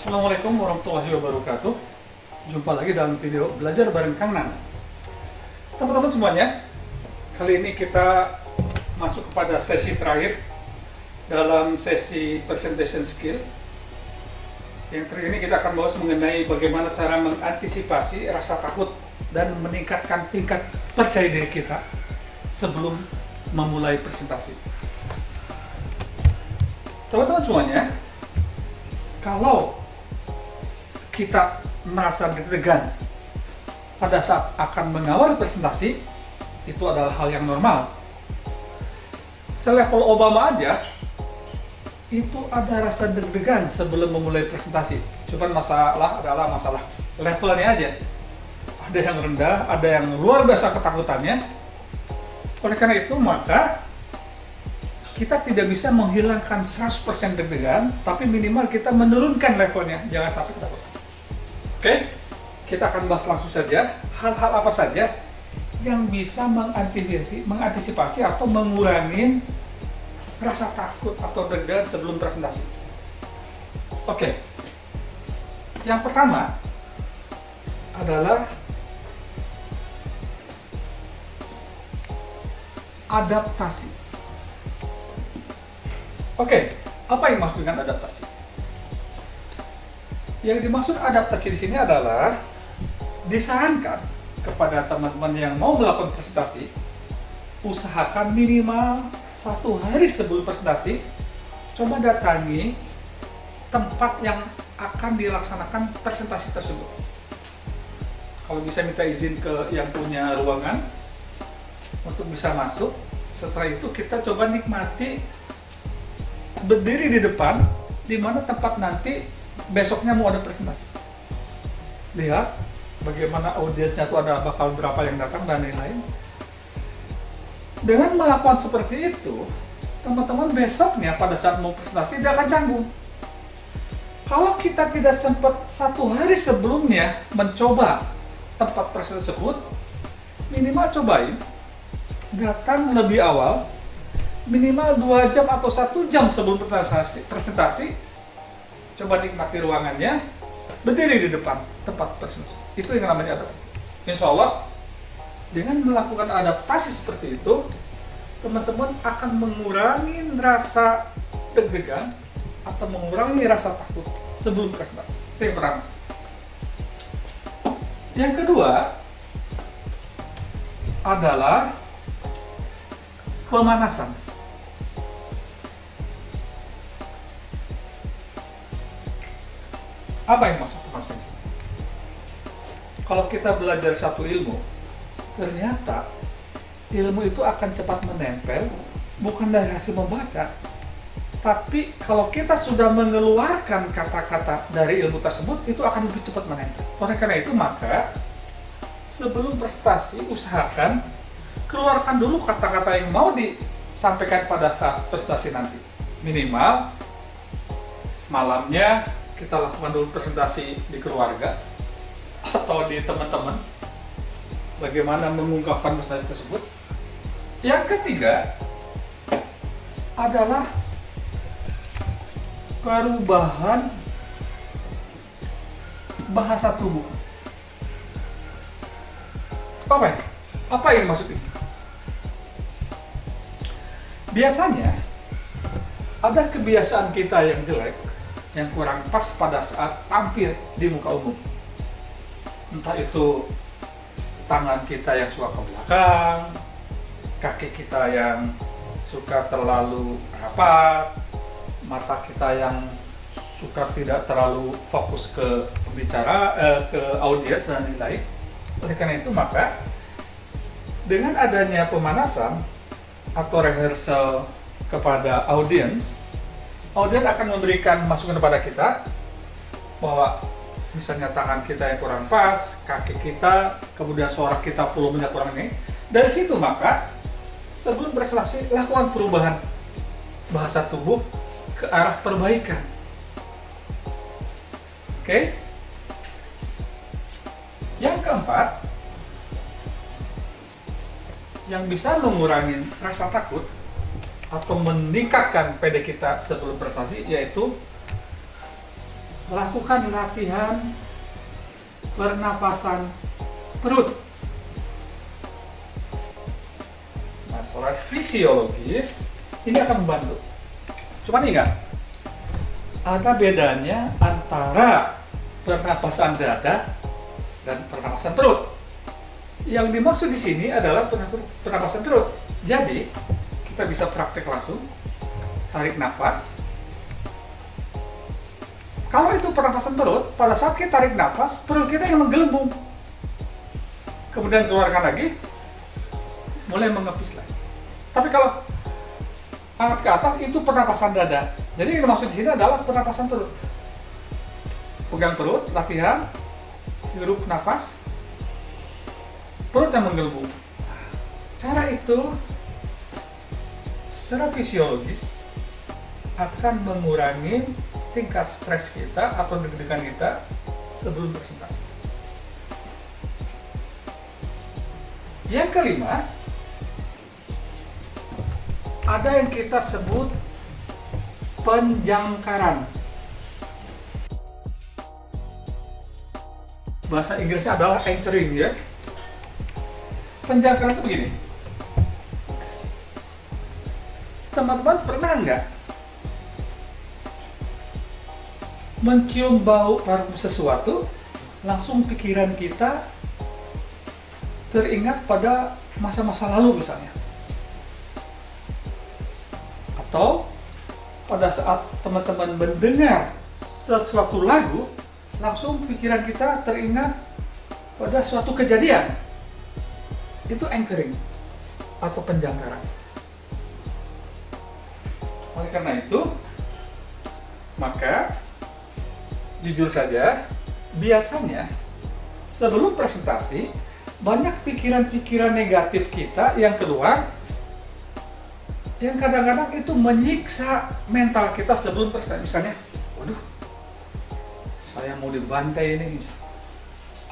Assalamualaikum warahmatullahi wabarakatuh. Jumpa lagi dalam video belajar bareng Kang Nan. Teman-teman semuanya, kali ini kita masuk kepada sesi terakhir dalam sesi presentation skill. Yang terakhir ini kita akan bahas mengenai bagaimana cara mengantisipasi rasa takut dan meningkatkan tingkat percaya diri kita sebelum memulai presentasi. Teman-teman semuanya, kalau kita merasa deg-degan pada saat akan mengawal presentasi, itu adalah hal yang normal. Selevel Obama aja itu ada rasa deg-degan sebelum memulai presentasi. Cuman masalah adalah masalah levelnya aja. Ada yang rendah, ada yang luar biasa ketakutannya. Oleh karena itu maka kita tidak bisa menghilangkan 100% deg-degan, tapi minimal kita menurunkan levelnya, jangan sampai ketakutan. Oke, kita akan bahas langsung saja hal-hal apa saja yang bisa mengantisipasi atau mengurangi rasa takut atau deg-degan sebelum presentasi. Oke, yang pertama adalah adaptasi. Oke, apa yang dimaksud dengan adaptasi? Yang dimaksud adaptasi di sini adalah disarankan kepada teman-teman yang mau melakukan presentasi, usahakan minimal 1 hari sebelum presentasi, coba datangi tempat yang akan dilaksanakan presentasi tersebut. Kalau bisa minta izin ke yang punya ruangan untuk bisa masuk. Setelah itu kita coba nikmati berdiri di depan, di mana tempat nanti besoknya mau ada presentasi. Lihat bagaimana audiensnya itu bakal berapa yang datang dan lain-lain. Dengan melakukan seperti itu, teman-teman besoknya pada saat mau presentasi dia akan canggung. Kalau kita tidak sempat 1 hari sebelumnya mencoba tempat presentasi tersebut, minimal cobain datang lebih awal, minimal 2 jam atau 1 jam sebelum presentasi. Coba nikmati ruangannya, berdiri di depan tempat presentasi. Itu yang namanya adaptasi. Insya Allah, dengan melakukan adaptasi seperti itu, teman-teman akan mengurangi rasa deg-degan atau mengurangi rasa takut sebelum presentasi. Itu yang pertama. Yang kedua adalah pemanasan. Apa yang maksud pemanasan? Kalau kita belajar satu ilmu, ternyata ilmu itu akan cepat menempel, bukan dari hasil membaca, tapi kalau kita sudah mengeluarkan kata-kata dari ilmu tersebut, itu akan lebih cepat menempel. Oleh karena itu maka sebelum presentasi usahakan keluarkan dulu kata-kata yang mau disampaikan pada saat presentasi nanti. Minimal malamnya kita lakukan dulu presentasi di keluarga atau di teman-teman, bagaimana mengungkapkan presentasi tersebut. Yang ketiga adalah perubahan bahasa tubuh. Apa yang maksud ini? Biasanya ada kebiasaan kita yang jelek, yang kurang pas pada saat tampil di muka umum. Entah itu tangan kita yang suka ke belakang, kaki kita yang suka terlalu rapat, mata kita yang suka tidak terlalu fokus ke pembicara, ke audiens dan lain-lain. Oleh karena itu maka dengan adanya pemanasan atau rehearsal kepada audiens akan memberikan masukan kepada kita bahwa misalnya tangan kita yang kurang pas, kaki kita, kemudian suara kita volumenya kurang ini. Dari situ maka sebelum presentasi lakukan perubahan bahasa tubuh ke arah perbaikan. Oke? Yang keempat, yang bisa mengurangi rasa takut atau meningkatkan PD kita sebelum prestasi, yaitu lakukan latihan pernapasan perut. Nah, secara fisiologis ini akan membantu. Cuman ingat, ada bedanya antara pernapasan dada dan pernapasan perut. Yang dimaksud di sini adalah pernapasan perut. Jadi, kita bisa praktek langsung, tarik nafas. Kalau itu pernapasan perut, pada saat kita tarik nafas, perut kita yang menggelembung. Kemudian keluarkan lagi, mulai mengepis lagi. Tapi kalau angkat ke atas, itu pernapasan dada. Jadi yang dimaksud di sini adalah pernapasan perut. Pegang perut, latihan, hirup nafas, perut yang menggelembung. Cara itu secara fisiologis akan mengurangi tingkat stres kita atau deg-degan kita sebelum presentasi. Yang kelima, ada yang kita sebut penjangkaran. Bahasa Inggrisnya adalah anchoring, ya. Penjangkaran itu begini. Teman-teman pernah nggak mencium bau parfum sesuatu, langsung pikiran kita teringat pada masa-masa lalu misalnya? Atau pada saat teman-teman mendengar sesuatu lagu, langsung pikiran kita teringat pada suatu kejadian. Itu anchoring atau penjangkaran. Oleh karena itu, maka jujur saja, biasanya sebelum presentasi banyak pikiran-pikiran negatif kita yang keluar, yang kadang-kadang itu menyiksa mental kita sebelum presentasi. Misalnya, waduh, saya mau dibantai ini,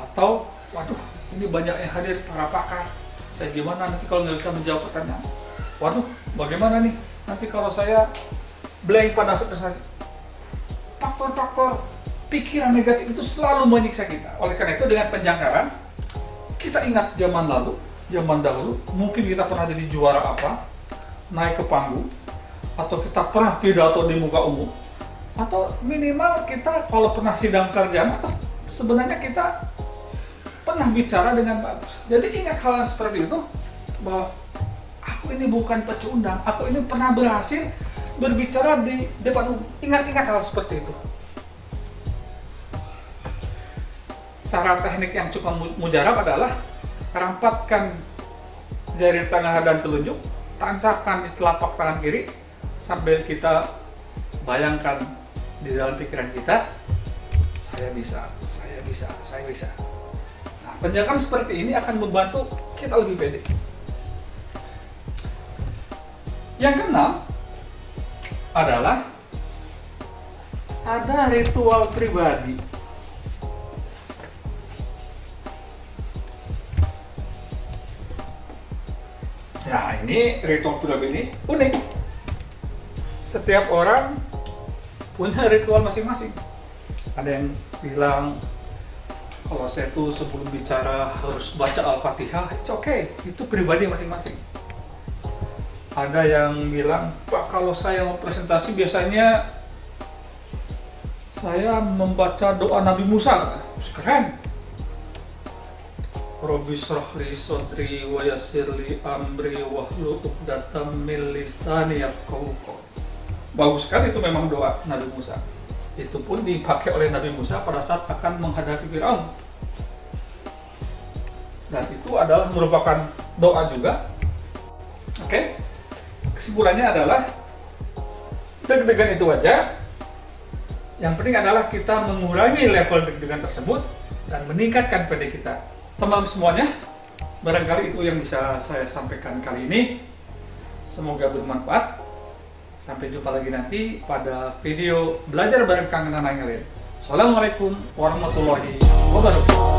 atau waduh, ini banyak yang hadir para pakar, saya gimana nanti kalau nggak bisa menjawab pertanyaan, waduh, bagaimana nih nanti kalau saya blank pada saat presentasi. Faktor-faktor pikiran negatif itu selalu menyiksa kita. Oleh karena itu, dengan penjangkaran, kita ingat zaman lalu, zaman dahulu, mungkin kita pernah jadi juara apa, naik ke panggung, atau kita pernah pidato di muka umum, atau minimal kita kalau pernah sidang sarjana, atau sebenarnya kita pernah bicara dengan bagus. Jadi ingat hal seperti itu, bahwa aku ini bukan pecundang, aku ini pernah berhasil berbicara di depan umum. Ingat-ingat hal seperti itu. Cara teknik yang cukup mujarab adalah rampatkan jari tengah dan telunjuk, tancapkan di telapak tangan kiri, sambil kita bayangkan di dalam pikiran kita, saya bisa, saya bisa, saya bisa. Nah, penjangkaan seperti ini akan membantu kita lebih pede. Yang keenam adalah ada ritual pribadi. Nah, ini ritual pribadi ini unik. Setiap orang punya ritual masing-masing. Ada yang bilang, kalau saya tuh sebelum bicara harus baca Al-Fatihah. It's okay, itu pribadi masing-masing. Ada yang bilang, Pak, kalau saya mau presentasi biasanya saya membaca doa Nabi Musa. Keren. Robbi shrahli sadri wa yassirli amri wahlul 'uqdatam min lisani yafqahu qawli. Bagus sekali, itu memang doa Nabi Musa. Itu pun dipakai oleh Nabi Musa pada saat akan menghadapi Firaun. Dan itu adalah merupakan doa juga. Oke. Kesimpulannya adalah deg-degan itu wajar. Yang penting adalah kita mengurangi level deg-degan tersebut dan meningkatkan PD kita. Teman-teman semuanya, barangkali itu yang bisa saya sampaikan kali ini. Semoga bermanfaat. Sampai jumpa lagi nanti pada video belajar bareng Kang Nanang lain. Assalamualaikum warahmatullahi wabarakatuh.